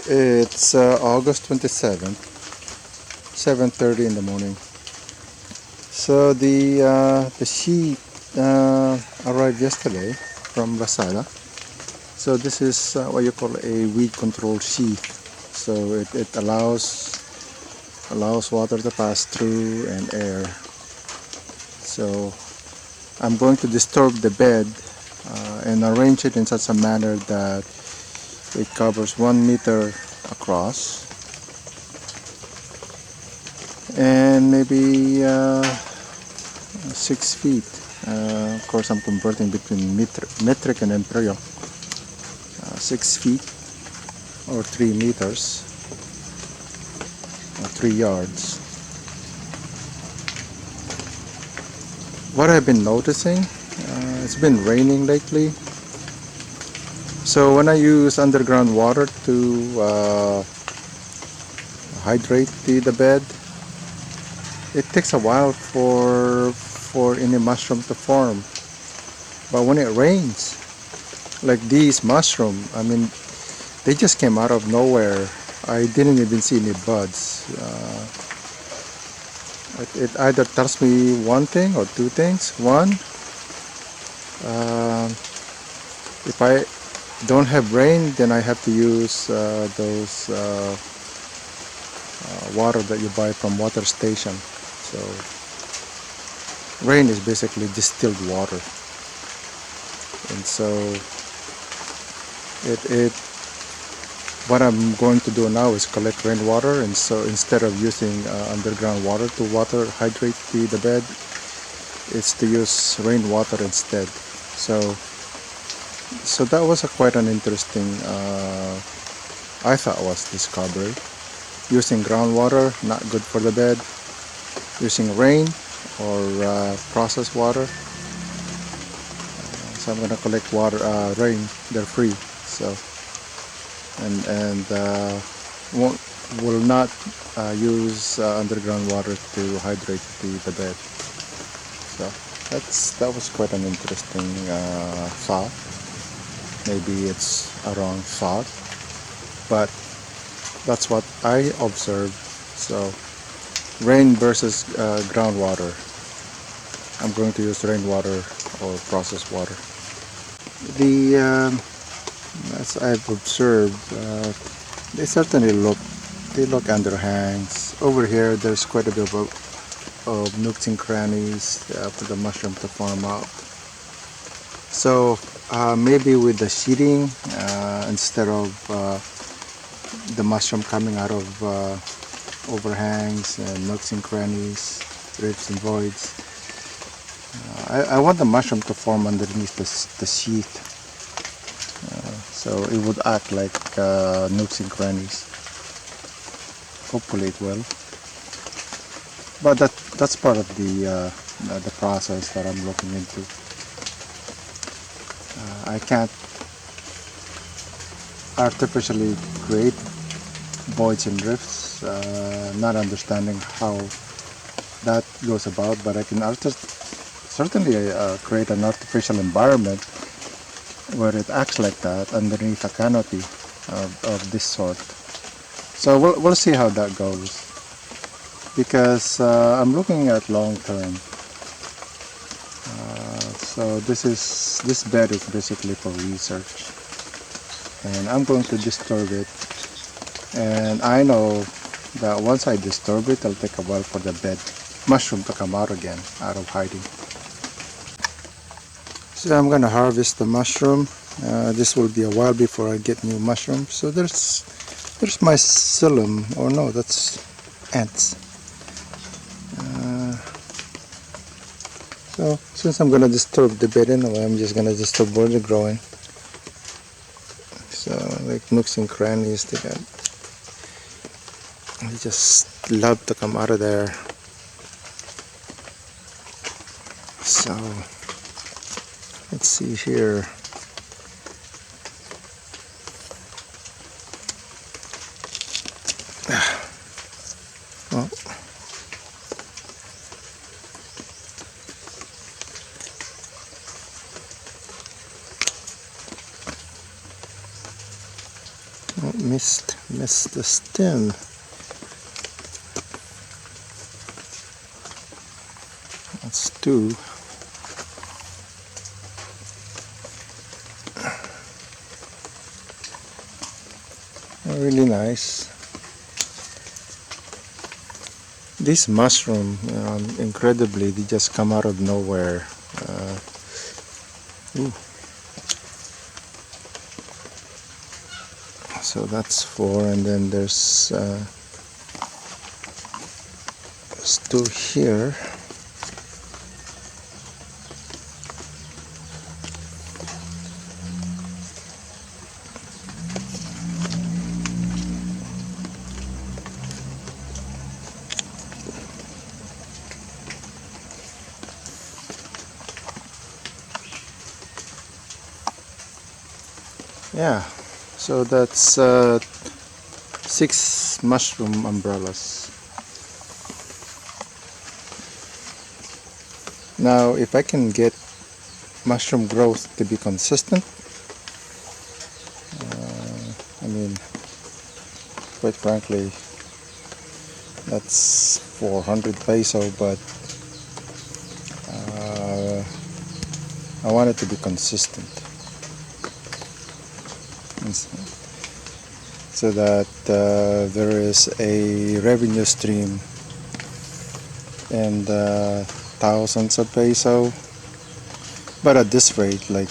It's August 27th, 7:30 in the morning. So the sheet arrived yesterday from Lazada. So this is what you call a weed control sheet. So it allows water to pass through and air. So I'm going to disturb the bed and arrange it in such a manner that it covers 1 meter across and maybe 6 feet. Of course, I'm converting between metric and imperial. 6 feet or 3 meters or 3 yards. What I've been noticing, it's been raining lately. So when I use underground water to hydrate the bed, it takes a while for any mushroom to form. But when it rains, like these mushroom, I mean, they just came out of nowhere. I didn't even see any buds. It either tells me one thing or two things. One, if I don't have rain, then I have to use those water that you buy from water station. So rain is basically distilled water, and so what I'm going to do now is collect rainwater, and so instead of using underground water to hydrate the bed, it's to use rainwater instead. So that was quite an interesting, I thought, was discovery. Using groundwater, not good for the bed. Using rain or processed water. So I'm gonna collect water, rain. They're free. So and will not use underground water to hydrate the bed. So that was quite an interesting thought. Maybe it's a wrong thought, but that's what I observed. So rain versus groundwater. I'm going to use rainwater or processed water. As I've observed, they certainly look underhangs. Over here, there's quite a bit of nooks and crannies for the mushroom to form up. So maybe with the sheeting, instead of the mushroom coming out of overhangs and nooks and crannies, rifts and voids, I want the mushroom to form underneath the sheath. So it would act like nooks and crannies. Hopefully it will. But that's part of the process that I'm looking into. I can't artificially create voids and rifts, not understanding how that goes about, but I can certainly create an artificial environment where it acts like that underneath a canopy of this sort. So we'll see how that goes, because I'm looking at long term. So this bed is basically for research, and I'm going to disturb it, and I know that once I disturb it, it'll take a while for the bed mushroom to come out again, out of hiding. So I'm gonna harvest the mushroom. This will be a while before I get new mushrooms. So there's my psyllium, or no, that's ants. So since I'm gonna disturb the bed anyway, I'm just gonna disturb where they're growing. So like nooks and crannies, they just love to come out of there. So let's see here. Well, missed the stem. That's two. Really nice. This mushroom, incredibly, they just come out of nowhere. Ooh. So that's four, and then there's two here. Yeah, so that's 6 mushroom umbrellas. Now, if I can get mushroom growth to be consistent, I mean, quite frankly, that's 400 peso, but I want it to be consistent, so that there is a revenue stream and thousands of peso. But at this rate, like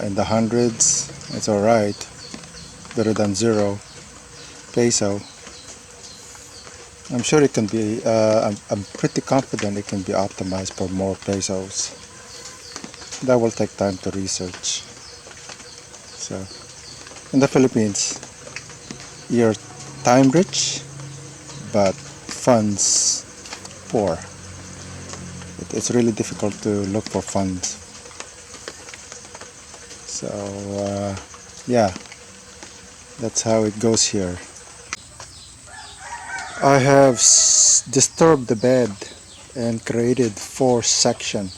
in the hundreds, it's alright, better than 0 peso. I'm sure it can be, I'm pretty confident it can be optimized for more pesos. That will take time to research. So, in the Philippines, you're time rich, but funds poor. It's really difficult to look for funds. So, yeah, that's how it goes here. I have disturbed the bed and created 4 sections.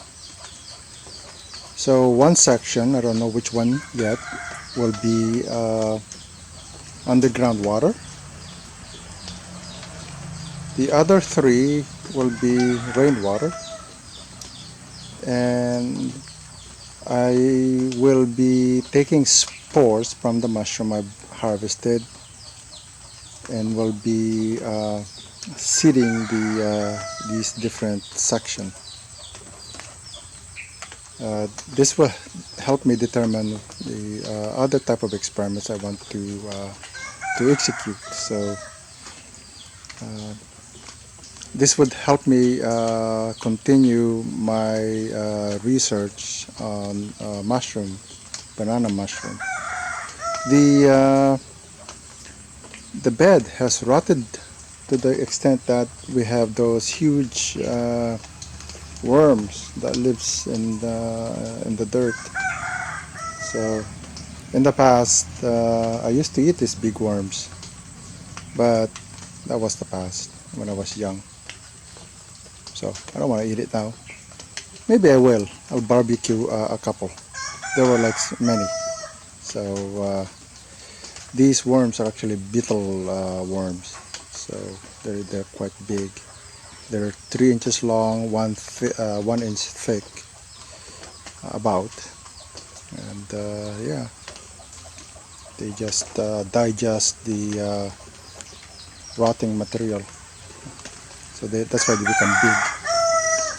So one section, I don't know which one yet, will be underground water. The other 3 will be rainwater, and I will be taking spores from the mushroom I've harvested and will be seeding these different sections. This will help me determine the other type of experiments I want to execute. So this would help me continue my research on banana mushroom. The bed has rotted to the extent that we have those huge worms that lives in the dirt. So in the past, I used to eat these big worms, but that was the past when I was young. So I don't want to eat it now. Maybe I will. I'll barbecue a couple. There were like many. So these worms are actually beetle worms. So they're quite big. They're 3 inches long, 1 inch thick, about, and yeah, they just digest the rotting material. So that's why they become big.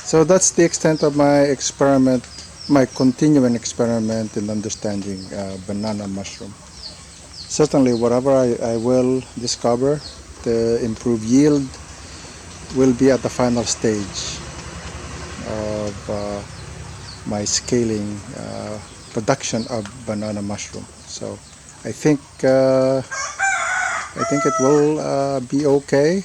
So that's the extent of my experiment, my continuing experiment in understanding banana mushroom. Certainly, whatever I will discover to improve yield will be at the final stage of my scaling production of banana mushroom. So I think it will be okay.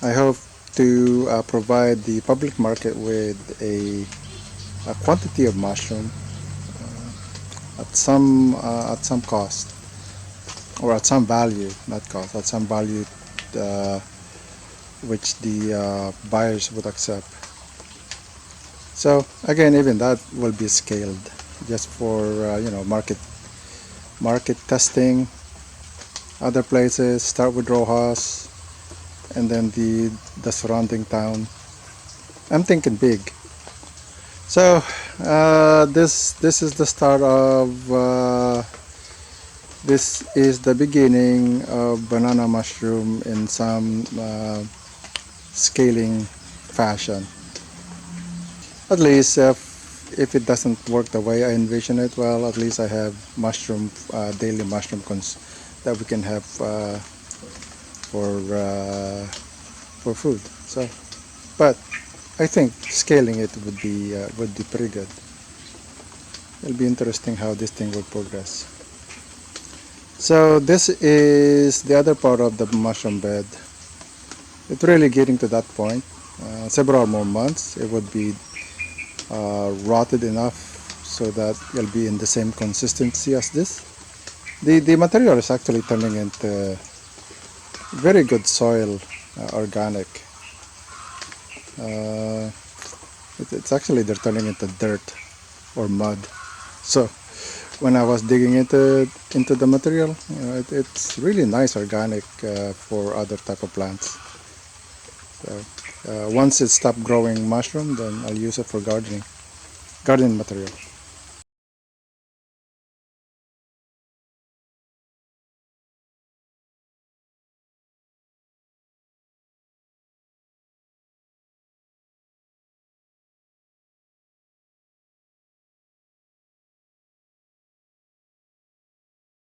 I hope to provide the public market with a quantity of mushroom at some cost, or at some value, not cost, at some value which the buyers would accept. So again, even that will be scaled. just for market testing. Other places start with Rojas, and then the surrounding town. I'm thinking big. So this is the start of this is the beginning of banana mushroom in some scaling fashion. At least if it doesn't work the way I envision it, well, at least I have mushroom daily mushroom that we can have for food. So, but I think scaling it would be pretty good. It'll be interesting how this thing will progress. So this is the other part of the mushroom bed. It's really getting to that point. Several more months, it would be rotted enough so that it'll be in the same consistency as this. The material is actually turning into very good soil, organic. It's actually they're turning into dirt or mud. So when I was digging into the material, it's really nice organic for other type of plants. So once it stopped growing mushroom, then I'll use it for gardening material.